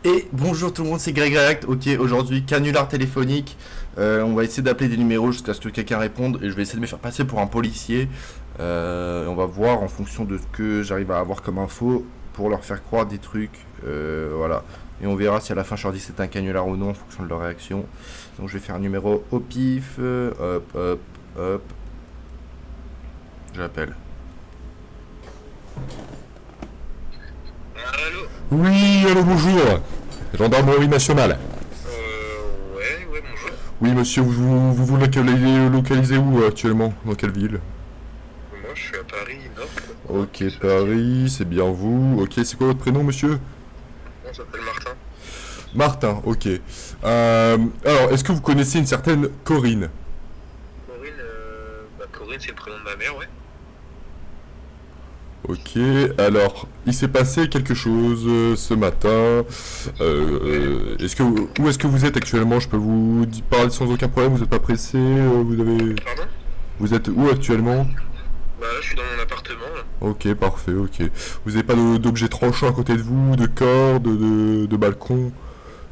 Et bonjour tout le monde, c'est Greg React. Ok, aujourd'hui, canular téléphonique. On va essayer d'appeler des numéros jusqu'à ce que quelqu'un réponde. Et je vais essayer de me faire passer pour un policier. On va voir en fonction de ce que j'arrive à avoir comme info pour leur faire croire des trucs. Voilà. Et on verra si à la fin je leur dis c'est un canular ou non en fonction de leur réaction. Donc je vais faire un numéro au pif. Hop, hop, hop. J'appelle. Allô? Oui, allô, bonjour. Gendarmerie nationale. Ouais, bonjour. Oui, monsieur, vous localisez où actuellement? Dans quelle ville? Moi, je suis à Paris, Nord. Ok, Paris, c'est bien vous. Ok, c'est quoi votre prénom, monsieur? On s'appelle Martin. Martin, ok. Alors, est-ce que vous connaissez une certaine Corinne? Corinne, Corinne, c'est le prénom de ma mère, ouais. Ok, alors, il s'est passé quelque chose ce matin. Où est-ce que vous êtes actuellement? Je peux parler sans aucun problème, vous n'êtes pas pressé, Pardon? vous êtes où actuellement? Bah là, je suis dans mon appartement, là. Ok, parfait, ok. Vous n'avez pas d'objets tranchants à côté de vous, de cordes, de balcon?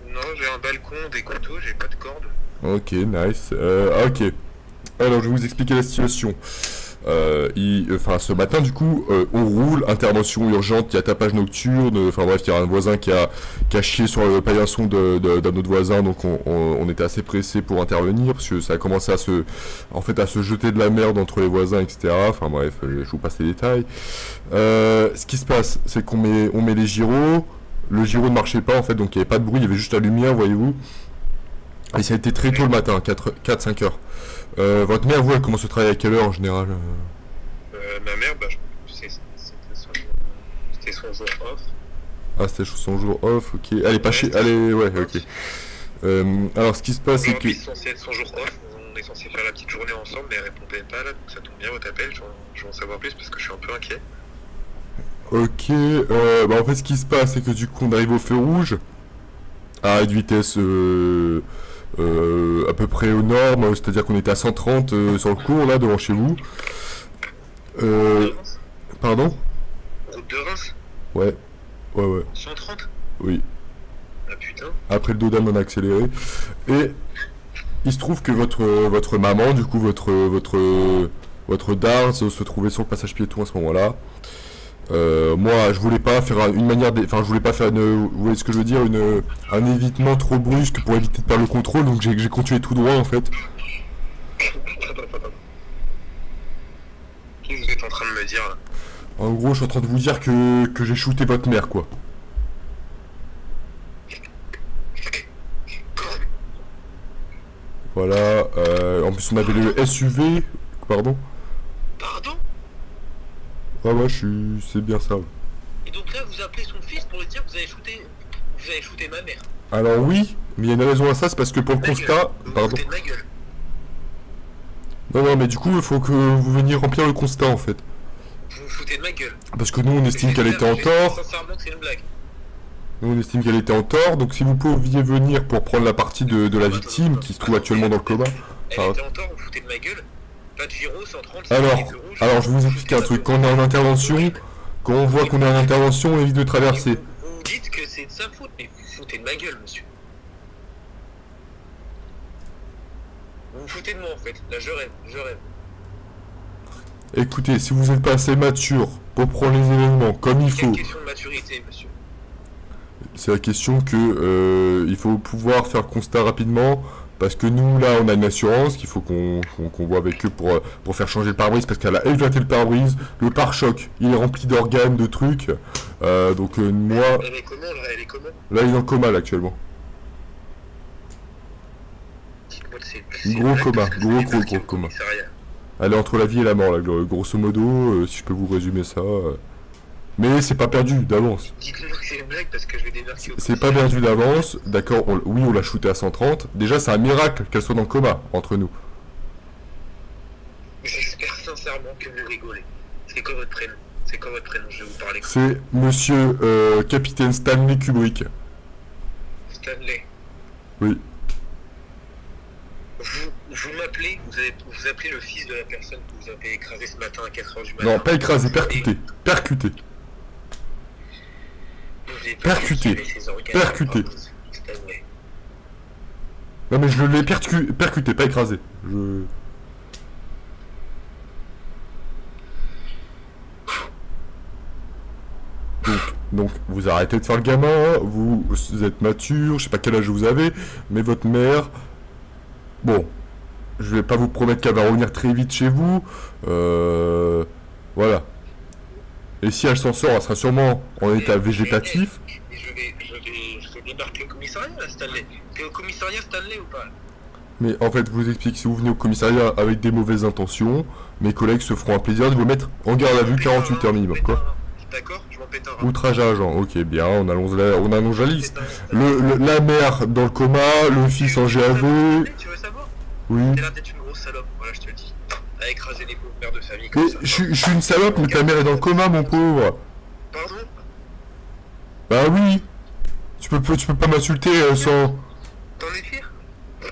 Non, j'ai un balcon, des couteaux, j'ai pas de corde. Ok, nice. Ok. Alors, je vais vous expliquer la situation. Ce matin, du coup, on roule, intervention urgente, il y a tapage nocturne, enfin bref, il y a un voisin qui a chié sur le paillasson d'un autre voisin, donc on était assez pressé pour intervenir, parce que ça a commencé à se jeter de la merde entre les voisins, etc. Enfin bref, je vous passe les détails. Ce qui se passe, c'est on met les gyros, le gyro ne marchait pas, en fait, donc il n'y avait pas de bruit, il y avait juste la lumière, voyez-vous. Et ça a été très tôt le matin, 4-5 heures. Votre mère, vous, elle commence le travail à quelle heure en général? Ma mère, c'était son jour off. Ah, c'était son jour off, ok. Elle est pas chez. Elle est. Ouais, ok. Alors, ce qui se passe, c'est que. Aujourd'hui, c'est censé être son jour off. On est censé faire la petite journée ensemble, mais elle répondait pas, là, donc ça tombe bien votre appel. Je veux en savoir plus parce que je suis un peu inquiet. Ok, en fait, ce qui se passe, c'est que du coup, on arrive au feu rouge, à une vitesse à peu près aux normes, c'est-à-dire qu'on était à 130 sur le cours, là, devant chez vous. Route de Euh. Reims? Pardon? Route de Reims? Ouais, ouais. 130? Oui. Ah putain. Après le dodane, on a accéléré. Et il se trouve que votre maman, du coup, votre dard se trouvait sur le passage piéton à ce moment-là. Moi, je voulais pas faire enfin, je voulais pas faire vous voyez ce que je veux dire, un évitement trop brusque pour éviter de perdre le contrôle, donc j'ai continué tout droit en fait. Qu'est-ce que vous êtes en train de me dire là? En gros, je suis en train de vous dire que j'ai shooté votre mère, quoi. Voilà. En plus, on avait le SUV, pardon. Pardon? Ouais, c'est bien ça. Et donc là, vous appelez son fils pour lui dire que vous avez shooté ma mère. Alors oui, mais il y a une raison à ça, c'est parce que pour le Ma gueule. constat, Vous vous pardon. foutez de ma gueule. Non, mais du coup, il faut que vous veniez remplir le constat en fait. Vous vous foutez de ma gueule. Parce que nous, on estime qu'elle était en tort. Sincèrement que c'est une blague. Nous, on estime qu'elle était en tort. Donc, si vous pouviez venir pour prendre la partie de la victime qui se trouve actuellement dans le coma. Elle était en tort, vous vous foutez de ma gueule. Pas de gyro, 130, Alors, je vais vous expliquer un truc. Quand on est en intervention, quand on voit qu'on est en intervention, on évite de traverser. Vous dites que c'est de sa faute, mais vous vous foutez de ma gueule, monsieur. Vous vous foutez de moi en fait. Là, je rêve. Écoutez, si vous n'êtes pas assez mature pour prendre les événements comme il faut, Quelle question de maturité, monsieur? c'est la question que il faut pouvoir faire le constat rapidement. Parce que nous, là, on a une assurance qu'il faut qu'on voit avec eux pour faire changer le pare-brise. Parce qu'elle a éclaté le pare-brise. Le pare-choc, il est rempli d'organes, de trucs. Moi... Elle est comment là? Elle est comment? Là, il est en coma, là, actuellement. Dites-moi que Gros coma, gros coma. Elle est entre la vie et la mort, là, grosso modo, si je peux vous résumer ça. Mais c'est pas perdu d'avance. Dites-moi que c'est une blague parce que je vais débarquer au C'est pas perdu d'avance, d'accord, oui, on l'a shooté à 130. Déjà, c'est un miracle qu'elle soit dans le coma, entre nous. J'espère sincèrement que vous rigolez. C'est quoi votre prénom? Je vais vous parler. C'est monsieur Capitaine Stanley Kubrick. Stanley. Oui. Vous m'appelez, vous appelez le fils de la personne que vous avez écrasé ce matin à 4h du matin. Non, pas écrasé, percuté. Percuté. vais pas Percuté. tirer ses organes. Percuté. Stanley. Non mais je l'ai percuté, pas écrasé. Donc, vous arrêtez de faire le gamin, vous êtes mature, je sais pas quel âge vous avez, mais votre mère... Bon, je vais pas vous promettre qu'elle va revenir très vite chez vous, voilà. Et si elle s'en sort, elle sera sûrement en état végétatif. Je vais débarquer au commissariat, là, Stanley. T'es au commissariat, Stanley, ou pas? Mais en fait, je vous explique, si vous venez au commissariat avec des mauvaises intentions, mes collègues se feront un plaisir de vous mettre en garde à vue 48 heures minimum, quoi. D'accord, je m'en pète un. Outrage à agent, ok, bien, on allonge la liste. La mère dans le coma, le fils en GAV. Tu veux savoir? Oui. T'es l'air d'être une grosse salope, voilà, je te le dis. À écraser les pauvres mères de famille Mais comme ça. je suis une salope, mais ta mère est dans le coma, mon pauvre. Pardon? Bah oui. Tu peux pas m'insulter sans... T'en es fier?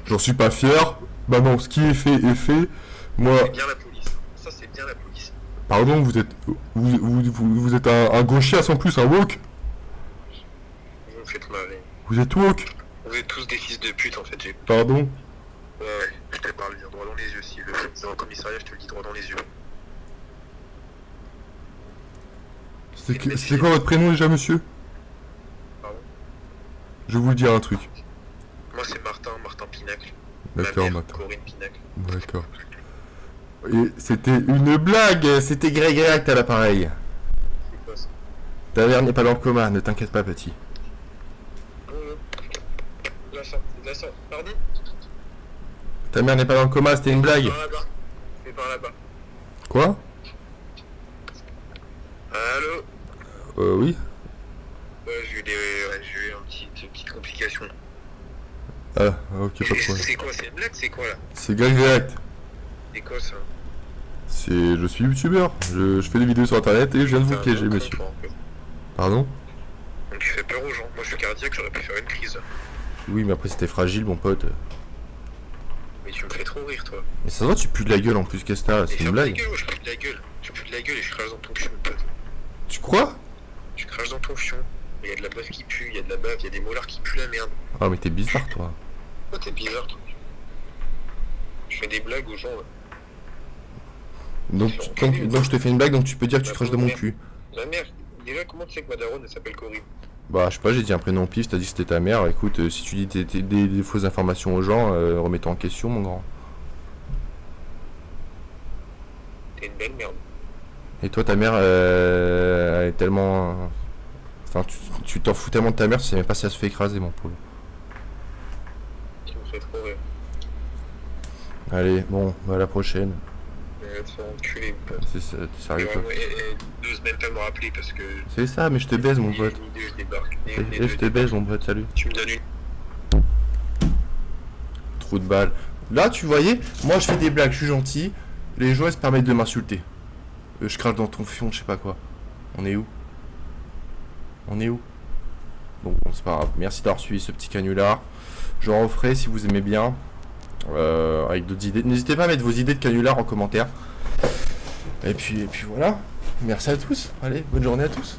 J'en suis pas fier. Bah non, ce qui est fait est fait. Moi... C'est bien la police. Ça, c'est bien la police. Pardon, vous êtes... Vous êtes un gauchier sans plus, un woke. Vous me faites mal. Vous êtes woke. Vous êtes tous des fils de pute, en fait. Pardon. Ouais, je te parle bien droit dans les yeux. Si le fait dans le commissariat, je te le dis droit dans les yeux. C'était quoi votre prénom déjà, monsieur? Pardon? Je vais vous le dire un truc. Moi, c'est Martin Pinacle. D'accord, Ma mère, Martin. Corinne Pinacle. D'accord. Et c'était une blague, c'était Greg React à l'appareil. C'est quoi ça? Ta mère n'est pas dans le coma, ne t'inquiète pas, petit. Là, ça. Pardon? Ta mère n'est pas dans le coma, c'était une blague. Par là-bas. C'est par là-bas. Quoi? Allô? Oui. Ouais, j'ai eu une petite complication. Ah, ok, pas de problème. C'est quoi? C'est une blague? C'est quoi là? C'est Greg React. C'est quoi ça? Je suis youtubeur. Je fais des vidéos sur internet et je viens de vous piéger, monsieur. Pardon? Donc tu fais peur aux gens. Moi je suis cardiaque, j'aurais pu faire une crise. Oui, mais après c'était fragile, mon pote. Mais tu me fais trop rire, toi. Mais ça se voit, tu pues de la gueule en plus, qu'est-ce que t'as? C'est une blague. Je pue de la gueule. Tu pues de la gueule et je crache dans ton fion, mon pote. Tu crois? Je crache dans ton fion. Il y a de la bave qui pue, il y a de la bave, il y a des molars qui puent la merde. Ah, mais t'es bizarre, toi. Oh, t'es bizarre, toi. Je fais des blagues aux gens, là. Donc je te fais une blague, donc tu peux dire que tu craches de mon cul. Ma mère, déjà, comment tu sais que ma daronne, elle s'appelle Corinne? Bah, je sais pas, j'ai dit un prénom au pif, t'as dit que c'était ta mère. Écoute, si tu dis des fausses informations aux gens, remets-toi en question, mon grand. T'es une belle merde. Et toi, ta mère, elle est tellement... Enfin, tu t'en fous tellement de ta mère, tu sais même pas si elle se fait écraser, mon pauvre. Tu me fais trop rire. Allez, bon, bah à la prochaine. Je vais te faire enculer, mon pote. C'est ça, t'es sérieux, toi? N'ose même pas me rappeler parce que... C'est ça, mais je te baise, mon pote. Je débarque. Et je te baise, mon pote, salut. Tu me donnes une... Trou de balle. Là, tu voyais, moi je fais des blagues, je suis gentil. Les gens, ils se permettent de m'insulter. Je crache dans ton fion, je sais pas quoi. On est où? On est où? Bon, c'est pas grave. Merci d'avoir suivi ce petit canular. J'en referai si vous aimez bien. Avec d'autres idées. N'hésitez pas à mettre vos idées de canular en commentaire. Et puis voilà. Merci à tous. Allez, bonne journée à tous.